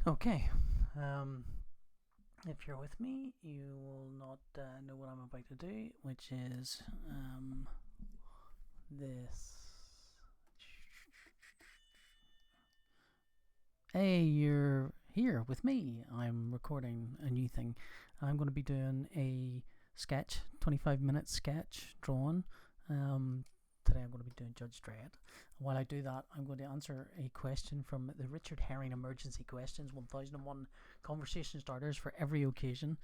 Okay. If you're with me, you will not know what I'm about to do, which is this. Hey, you're here with me. I'm recording a new thing. I'm going to be doing a sketch, 25-minute sketch drawn. Today I'm going to be doing Judge Dredd. While I do that, I'm going to answer a question from the Richard Herring Emergency Questions 1001 conversation starters for every occasion,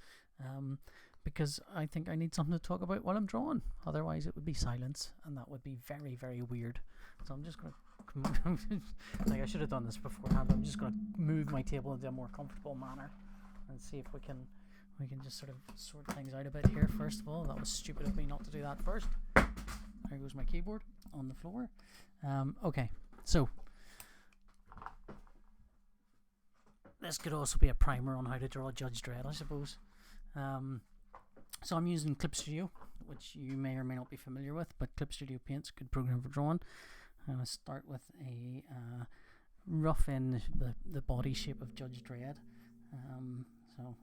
because I think I need something to talk about while I'm drawing. Otherwise, it would be silence, and that would be very, very weird. So I'm just going to like I should have done this beforehand, but I'm just going to move my table into a more comfortable manner and see if we can just sort of sort things out a bit here. First of all, that was stupid of me not to do that first. There goes my keyboard on the floor. Okay, so this could also be a primer on how to draw Judge Dredd, I suppose. So I'm using Clip Studio, which you may or may not be familiar with, but Clip Studio Paint's a good program for drawing. I'm going to start with a rough in the body shape of Judge Dredd. So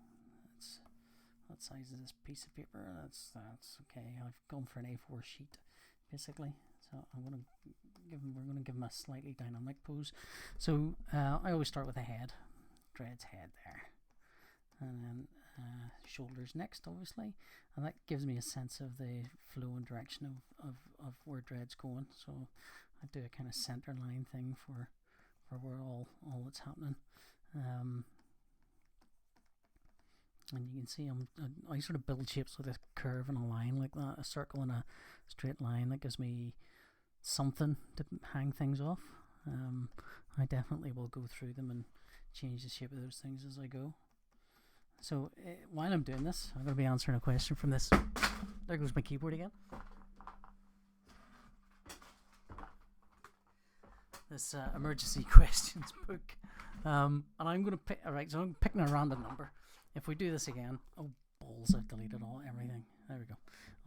what size is this piece of paper? That's okay. I've gone for an A4 sheet, basically. So we're going to give him a slightly dynamic pose. So I always start with a head, Dredd's head there, and then shoulders next, obviously, and that gives me a sense of the flow and direction of where Dredd's going. So I do a kind of center line thing for where all that's happening. And you can see I sort of build shapes with a curve and a line like that, a circle and a straight line. That gives me something to hang things off. I definitely will go through them and change the shape of those things as I go. So while I'm doing this, I'm going to be answering a question from this. There goes my keyboard again. This emergency questions book. And I'm going to pick, alright, so I'm picking a random number. If we do this again, oh balls, I've deleted everything. There we go,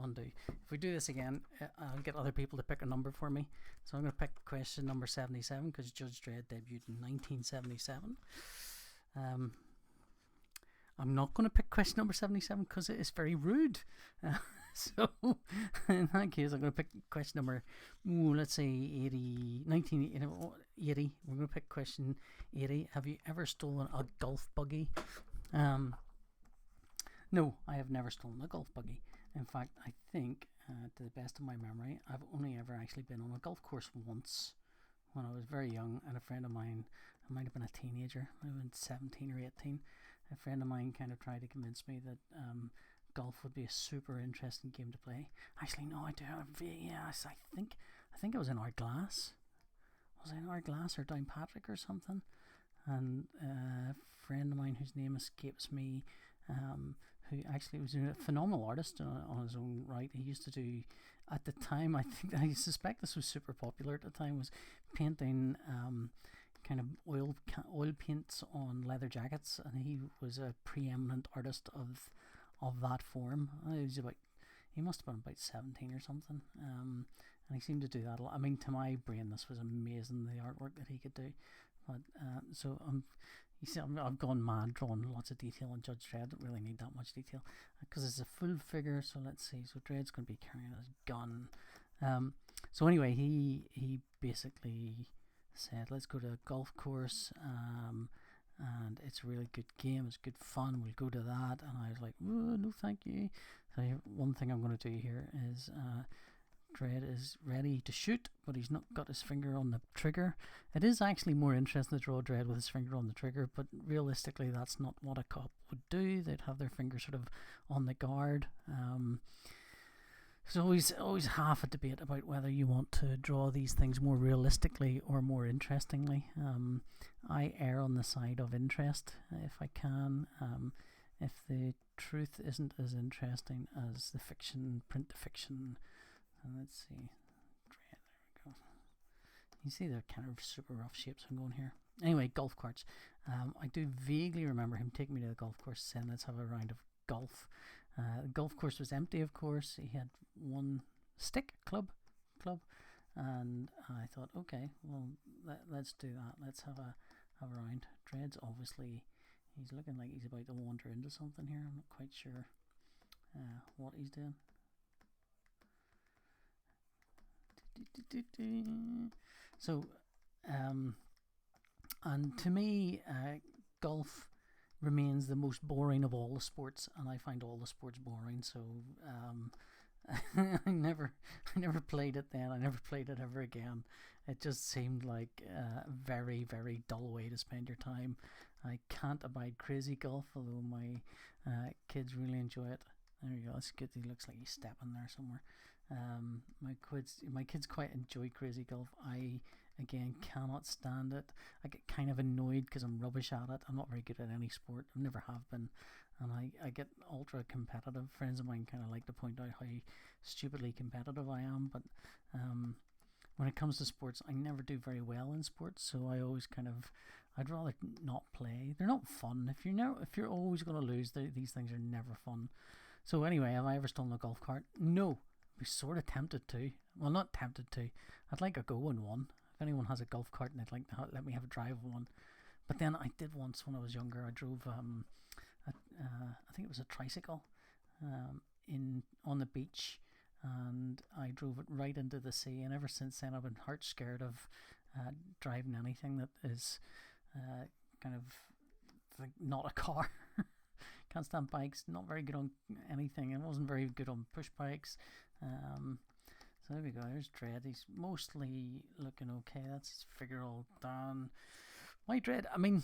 undo. If we do this again, I'll get other people to pick a number for me. So I'm going to pick question number 77 because Judge Dredd debuted in 1977. I'm not going to pick question number 77 because it is very rude. So in that case, I'm going to pick question number, let's say 1980. We're going to pick question 80. Have you ever stolen a golf buggy? No, I have never stolen a golf buggy. In fact, I think, to the best of my memory, I've only ever actually been on a golf course once when I was very young, and a friend of mine, I might have been a teenager, I might have been 17 or 18, a friend of mine kind of tried to convince me that golf would be a super interesting game to play. Actually, no, I do. Yes, I think I was in Ardglass. Was I in Ardglass or Downpatrick or something? And a friend of mine whose name escapes me, who actually was a phenomenal artist on his own right. He used to do, at the time, I suspect this was super popular at the time, was painting kind of oil paints on leather jackets, and he was a preeminent artist of that form. He must have been about 17 or something, and he seemed to do that a lot. I mean, to my brain, this was amazing, the artwork that he could do. But so you see, I've gone mad drawing lots of detail on Judge Dredd. Don't really need that much detail because it's a full figure. So let's see. So Dredd's going to be carrying his gun. So anyway, he basically said, "Let's go to a golf course, and it's a really good game. It's good fun. We'll go to that." And I was like, "Oh, no, thank you." So one thing I'm going to do here is. Dredd is ready to shoot, but he's not got his finger on the trigger. It is actually more interesting to draw Dredd with his finger on the trigger, but realistically that's not what a cop would do. They'd have their finger sort of on the guard. There's always half a debate about whether you want to draw these things more realistically or more interestingly. I err on the side of interest if I can. If the truth isn't as interesting as the fiction, print to fiction. Let's see, there we go. You see the kind of super rough shapes I'm going here. Anyway, golf carts. I do vaguely remember him taking me to the golf course saying, let's have a round of golf. The golf course was empty, of course. He had one stick, club, and I thought, okay, well, let's do that. Let's have have around. Dredd's obviously, he's looking like he's about to wander into something here. I'm not quite sure what he's doing. So, and to me, golf remains the most boring of all the sports, and I find all the sports boring. So, I never played it then. I never played it ever again. It just seemed like a very, very dull way to spend your time. I can't abide crazy golf, although my kids really enjoy it. There you go. That's good. He looks like he's stepping there somewhere. My kids quite enjoy crazy golf. I, again, cannot stand it. I get kind of annoyed because I'm rubbish at it. I'm not very good at any sport. I never have been. And I get ultra competitive. Friends of mine kind of like to point out how stupidly competitive I am. But when it comes to sports, I never do very well in sports. So I always I'd rather not play. They're not fun. If you're always going to lose, these things are never fun. So anyway, have I ever stolen a golf cart? No. I'd be sort of tempted to. Well, not tempted to. I'd like a go in one. If anyone has a golf cart and they'd like to let me have a drive of one. But then I did once when I was younger. I drove, I think it was a tricycle, on the beach, and I drove it right into the sea. And ever since then, I've been heart scared of driving anything that is kind of like not a car. Can't stand bikes. Not very good on anything. I wasn't very good on push bikes. So there we go. There's Dredd. He's mostly looking okay. That's his figure all done. My Dredd, I mean,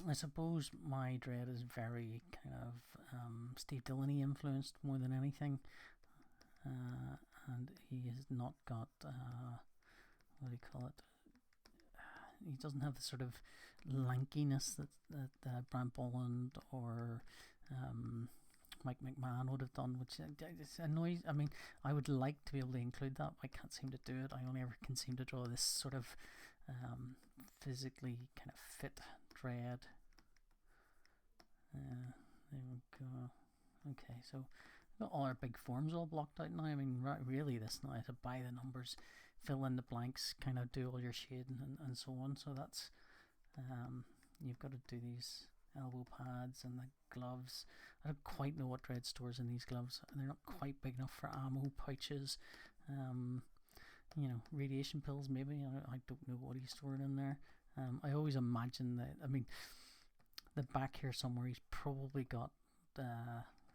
I suppose my Dredd is very kind of Steve Dillon-y influenced more than anything. And he has not got, what do you call it? He doesn't have the sort of lankiness that Brant Bolland or Mike McMahon would have done, which annoys. I mean, I would like to be able to include that. I can't seem to do it. I only ever can seem to draw this sort of physically kind of fit Dredd. There we go. Okay, so got all our big forms all blocked out now. I mean, really, this now to buy the numbers, fill in the blanks, kind of do all your shading and so on. So that's you've got to do these elbow pads and the gloves. I don't quite know what Dredd stores in these gloves. They're not quite big enough for ammo pouches. Radiation pills maybe. I don't know what he's storing in there. I always imagine that. I mean, the back here somewhere he's probably got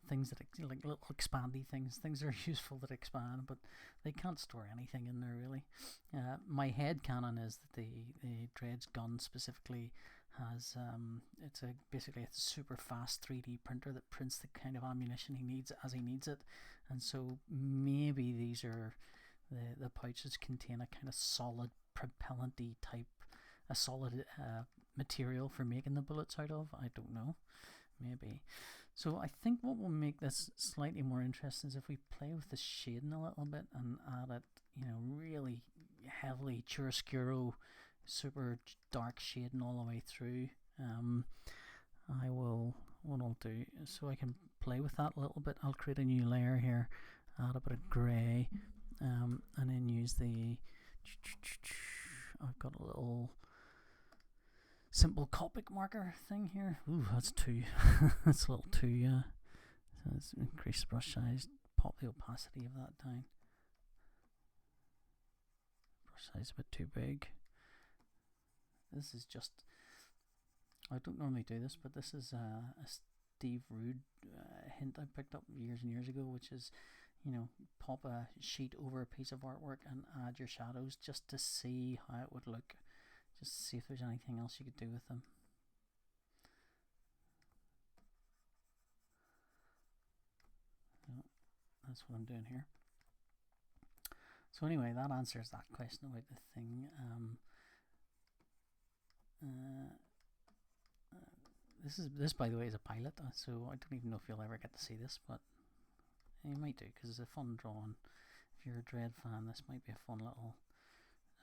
things that like little expandy things that are useful that expand, but they can't store anything in there really. My head canon is that the Dredd's gun specifically has basically a super fast 3D printer that prints the kind of ammunition he needs as he needs it, and so maybe these are the pouches contain a kind of solid propellant-y type, a solid material for making the bullets out of. I don't know, maybe. So I think what will make this slightly more interesting is if we play with the shading a little bit and add it, really heavily chiaroscuro, super dark shading all the way through. What I'll do, so I can play with that a little bit, I'll create a new layer here, add a bit of grey, and then use I've got a little simple Copic marker thing here. Ooh, that's two. That's a little too, yeah. So let's increase the brush size, pop the opacity of that down. Brush size a bit too big. This is just, I don't normally do this, but this is a Steve Rude hint I picked up years and years ago, which is, pop a sheet over a piece of artwork and add your shadows just to see how it would look. Just to see if there's anything else you could do with them. So that's what I'm doing here. So anyway, that answers that question about the thing. This by the way is a pilot, so I don't even know if you'll ever get to see this, but you might do because it's a fun drawing. If you're a Dredd fan, this might be a fun little,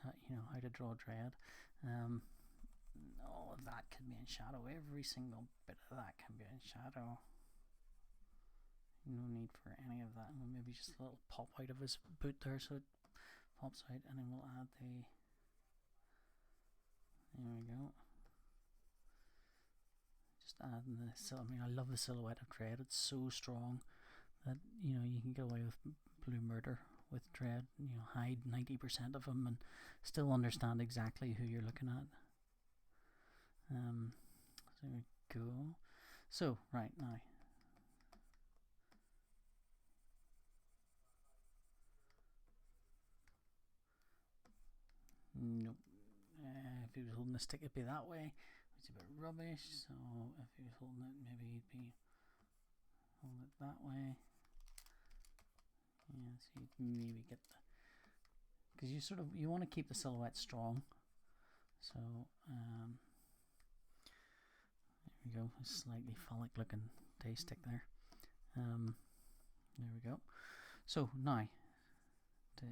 how to draw Dredd. All of that can be in shadow. Every single bit of that can be in shadow. No need for any of that. Well, maybe just a little pop out of his boot there, so it pops out, and then we'll add the. There we go. adding this. I mean, I love the silhouette of Dredd. It's so strong that you can get away with blue murder with Dredd. Hide 90% of them and still understand exactly who you're looking at. There we go. So right now. Nope. If he was holding the stick, it'd be that way. It's a bit rubbish. So if he was holding it, maybe he'd be holding it that way. Yeah, so you'd maybe get the, because you want to keep the silhouette strong. So there we go. A slightly phallic looking day stick there. There we go. So now to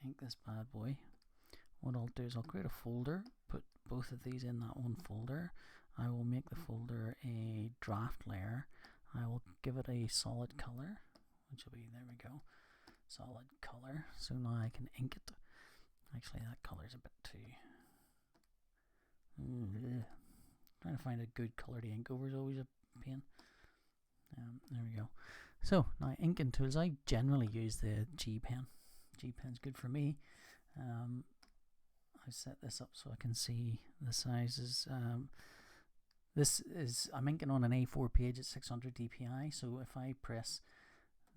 ink this bad boy, what I'll do is I'll create a folder, put both of these in that one folder. I will make the folder a draft layer. I will give it a solid color, which will be, there we go, solid color. So now I can ink it. Actually, that color is a bit too... Trying to find a good color to ink over is always a pain. There we go. So now inking tools, I generally use the G pen. G pen's good for me. I set this up so I can see the sizes. This is, I'm inking on an A4 page at 600 dpi, so if I press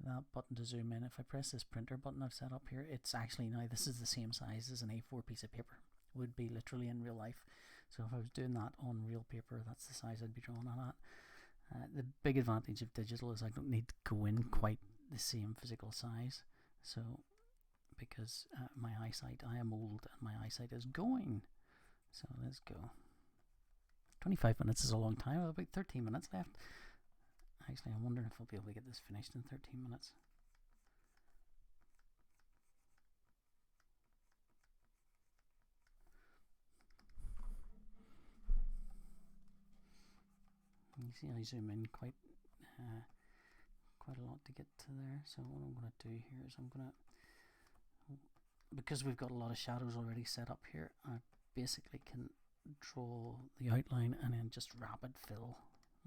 that button to zoom in, if I press this printer button I've set up here, it's actually, now this is the same size as an A4 piece of paper, would be literally in real life. So if I was doing that on real paper, that's the size I'd be drawing on at. The big advantage of digital is I don't need to go in quite the same physical size. So because my eyesight, I am old and my eyesight is going. So let's go. 25 minutes is a long time. I have about 13 minutes left. Actually, I'm wondering if I'll be able to get this finished in 13 minutes. You see I zoom in quite a lot to get to there. So what I'm going to do here is I'm going to, because we've got a lot of shadows already set up here, I basically can draw the outline and then just rapid fill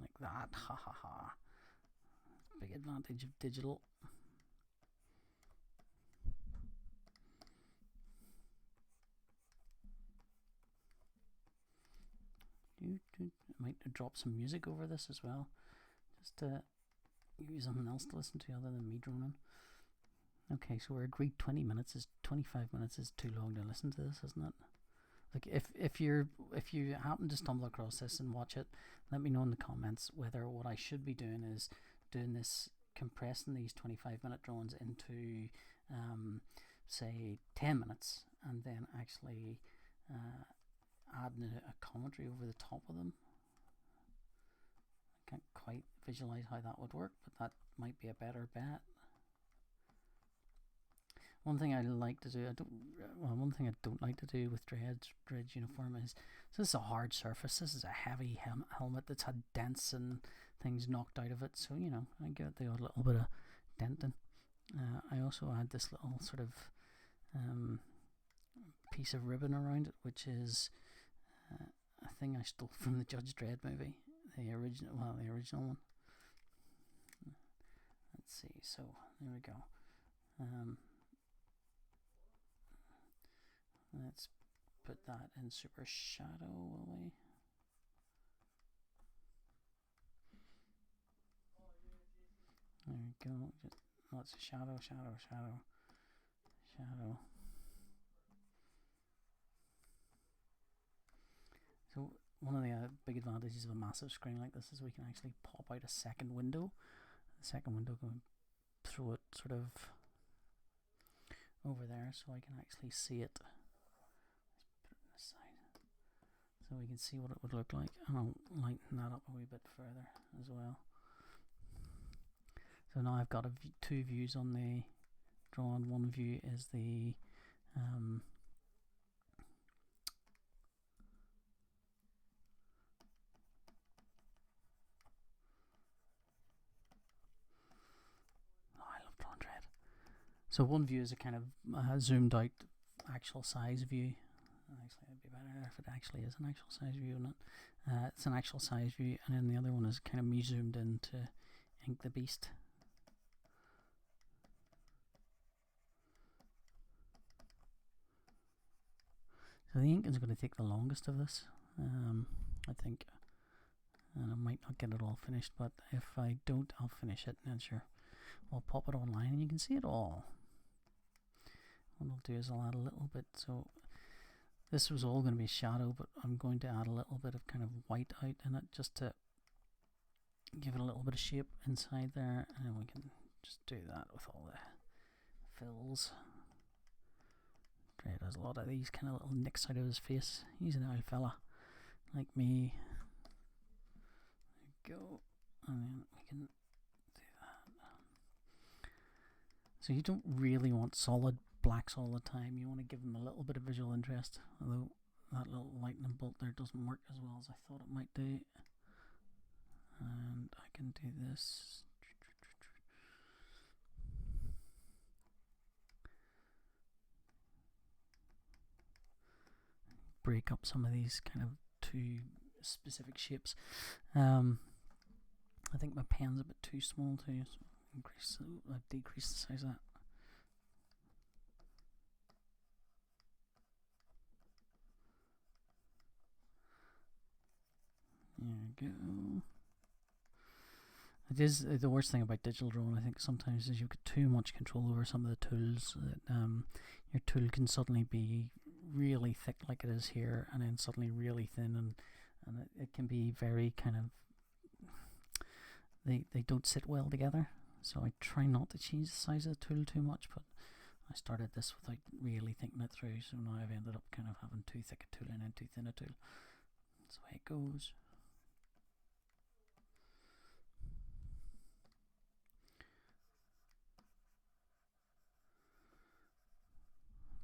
like that. Ha ha ha. Big advantage of digital. I might drop some music over this as well, just to give you something else to listen to other than me droning. Okay, so we're agreed 25 minutes is too long to listen to this, isn't it? Like if you happen to stumble across this and watch it, let me know in the comments whether what I should be doing is doing this, compressing these 25-minute drawings into say 10 minutes and then actually adding a commentary over the top of them. I can't quite visualize how that would work, but that might be a better bet. One thing I like to do, one thing I don't like to do with Dredd's uniform is, so this is a hard surface. This is a heavy helmet that's had dents and things knocked out of it. So I get the odd little bit of denting. I also add this little sort of piece of ribbon around it, which is a thing I stole from the Judge Dredd movie, the original one. Let's see. So there we go. Let's put that in super shadow, will we? There we go. Just lots of shadow. So one of the big advantages of a massive screen like this is we can actually pop out a second window. The second window can throw it sort of over there so I can actually see it. Let's put it on the side so we can see what it would look like, and I'll lighten that up a wee bit further as well. So now I've got two views on the drawing. One view is the so one view is a kind of zoomed out actual size view. Actually, it'd be better if it actually is an actual size view, isn't it? It's an actual size view, and then the other one is kind of me zoomed in to ink the beast. So the ink is going to take the longest of this, I think, and I might not get it all finished, but if I don't, I'll finish it, and then sure, I'll pop it online and you can see it all. What I'll do is I'll add a little bit, so this was all going to be shadow, but I'm going to add a little bit of kind of white out in it just to give it a little bit of shape inside there, and then we can just do that with all the fills. Dredd has a lot of these kind of little nicks out of his face. He's an old fella like me. There we go, and then we can do that. So you don't really want solid blacks all the time. You want to give them a little bit of visual interest, although that little lightning bolt there doesn't work as well as I thought it might do. And I can do this. Break up some of these kind of too specific shapes. I think my pen's a bit too small too, so I've decreased the size of that. There we go. It is the worst thing about digital drawing, I think, sometimes, is you get too much control over some of the tools. Your tool can suddenly be really thick like it is here, and then suddenly really thin, and it can be very kind of, they don't sit well together. So I try not to change the size of the tool too much, but I started this without really thinking it through, so now I've ended up kind of having too thick a tool and then too thin a tool. That's the way it goes.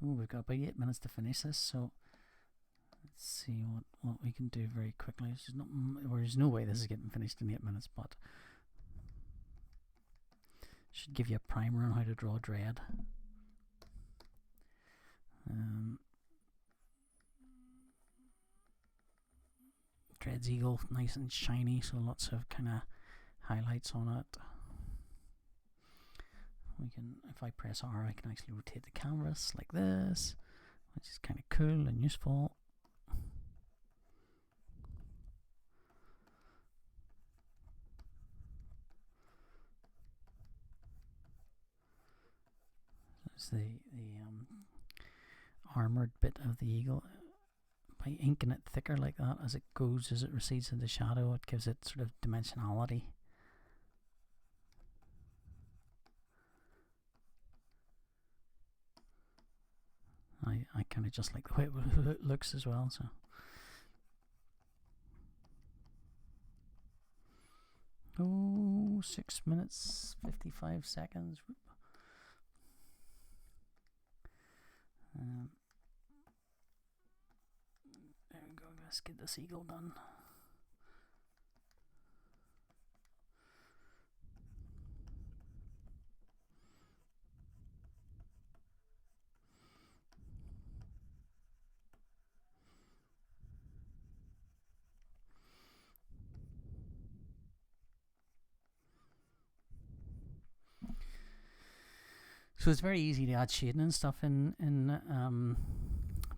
Oh, we've got about 8 minutes to finish this, so let's see what we can do very quickly. There's no way this is getting finished in 8 minutes, but should give you a primer on how to draw Dredd. Dredd's eagle, nice and shiny, so lots of kind of highlights on it. We can, if I press R, I can actually rotate the canvas like this, which is kind of cool and useful. There's the armored bit of the eagle. By inking it thicker like that as it goes, as it recedes into shadow, it gives it sort of dimensionality. I kind of just like the way it looks as well. So, oh, 6 minutes 55 seconds. There we go. Let's get this eagle done. So it's very easy to add shading and stuff in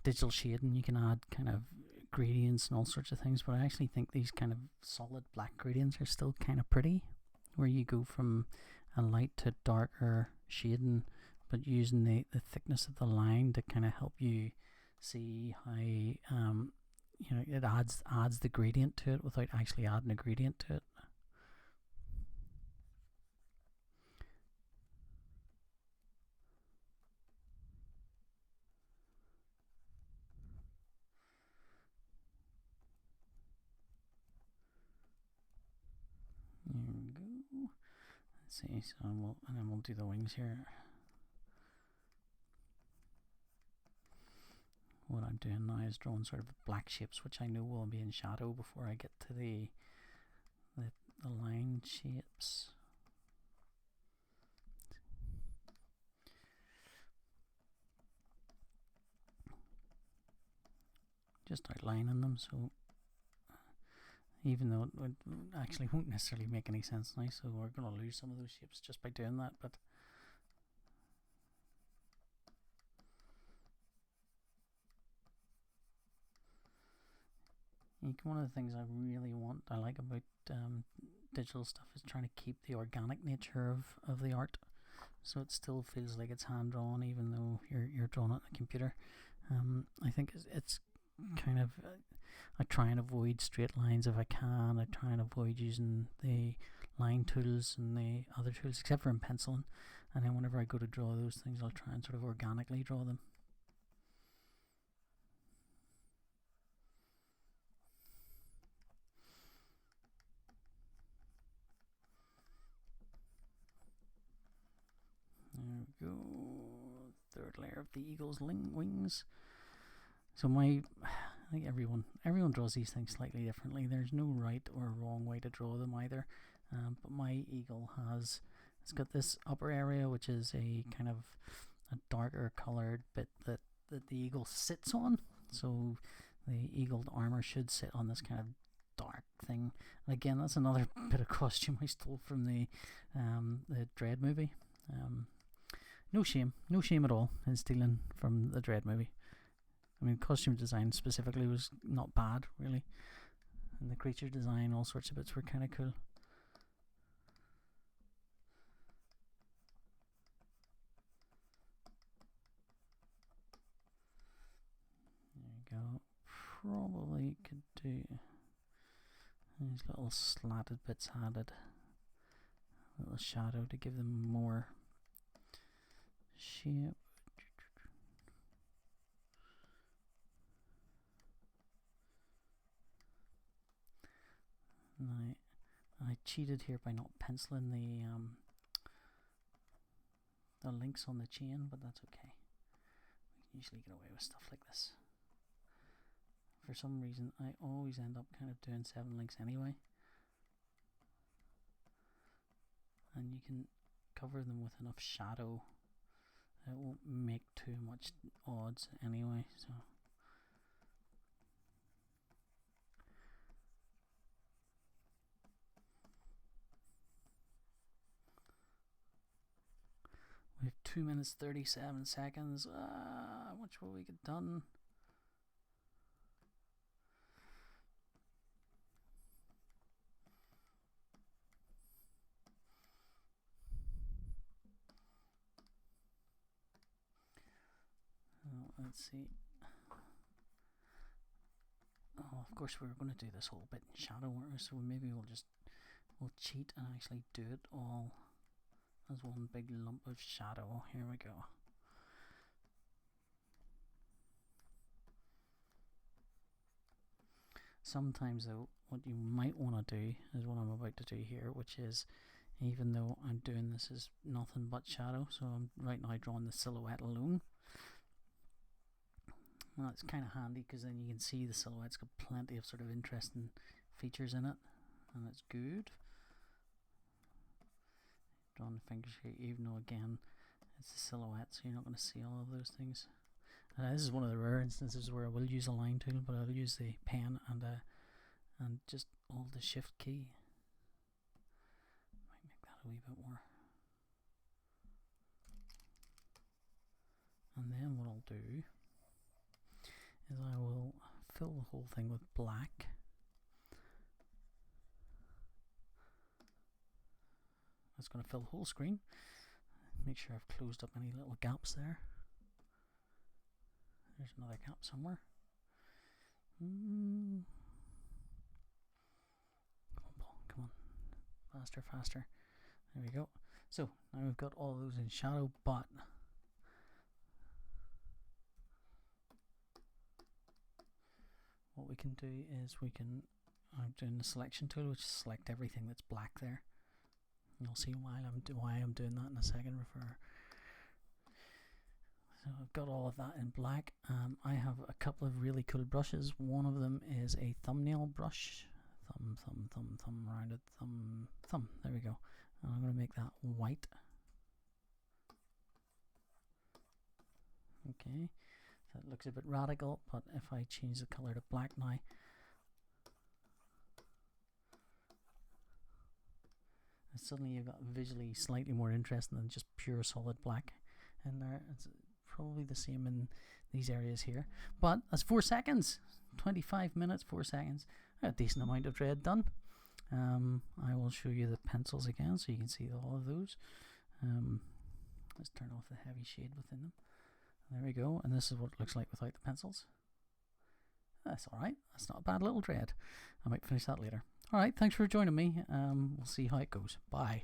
digital shading. You can add kind of gradients and all sorts of things, but I actually think these kind of solid black gradients are still kind of pretty, where you go from a light to darker shading, but using the thickness of the line to kind of help you see how it adds the gradient to it without actually adding a gradient to it. There we go. Let's see, so and then we'll do the wings here. What I'm doing now is drawing sort of black shapes, which I know will be in shadow before I get to the line shapes. Just outlining them, so even though it actually won't necessarily make any sense now, so we're going to lose some of those shapes just by doing that. But one of the things I like about digital stuff is trying to keep the organic nature of the art, so it still feels like it's hand drawn, even though you're drawing it on a computer. I think it's kind of I try and avoid straight lines if I can. I try and avoid using the line tools and the other tools, except for in penciling. And then whenever I go to draw those things, I'll try and sort of organically draw them. There we go. Third layer of the eagle's wings. So I think everyone draws these things slightly differently. There's no right or wrong way to draw them either. But my eagle it's got this upper area, which is a kind of a darker coloured bit that the eagle sits on. So the eagle armor should sit on this kind of dark thing. And again, that's another bit of costume I stole from the Dredd movie. No shame at all in stealing from the Dredd movie. I mean, costume design specifically was not bad, really. And the creature design, all sorts of bits were kind of cool. There you go. Probably could do these little slatted bits added. A little shadow to give them more shape. Now, I cheated here by not penciling the links on the chain, but that's okay. We can usually get away with stuff like this. For some reason, I always end up kind of doing 7 links anyway. And you can cover them with enough shadow. It won't make too much odds anyway, so. We have 2 minutes 37 seconds. How much will we get done? Let's see. Oh, of course we're going to do this whole bit in shadow, so maybe we'll cheat and actually do it all as one big lump of shadow. Here we go. Sometimes though, what you might want to do is what I'm about to do here, which is, even though I'm doing this as nothing but shadow, so I'm right now drawing the silhouette alone. Well, it's kind of handy because then you can see the silhouette's got plenty of sort of interesting features in it, and it's good. Drawing the fingers here, even though again it's a silhouette, so you're not going to see all of those things. This is one of the rare instances where I will use a line tool, but I'll use the pen and just hold the shift key. Might make that a wee bit more. And then what I'll do is I will fill the whole thing with black. That's going to fill the whole screen. Make sure I've closed up any little gaps there. There's another gap somewhere. Come on, Paul, come on. Faster, faster. There we go. So now we've got all those in shadow, but what we can do is I'm doing the selection tool, which is select everything that's black there. You'll see why I'm doing that in a second. So I've got all of that in black. I have a couple of really cool brushes. One of them is a thumbnail brush. Thumb, rounded thumb. There we go. And I'm going to make that white. Okay. So it looks a bit radical, but if I change the color to black now, suddenly you've got visually slightly more interesting than just pure solid black in there. It's probably the same in these areas here, but that's 4 seconds, 25 minutes, 4 seconds, a decent amount of Dredd done. I will show you the pencils again so you can see all of those. Let's turn off the heavy shade within them. There we go, and this is what it looks like without the pencils. That's alright, that's not a bad little Dredd. I might finish that later. Alright, thanks for joining me. We'll see how it goes. Bye.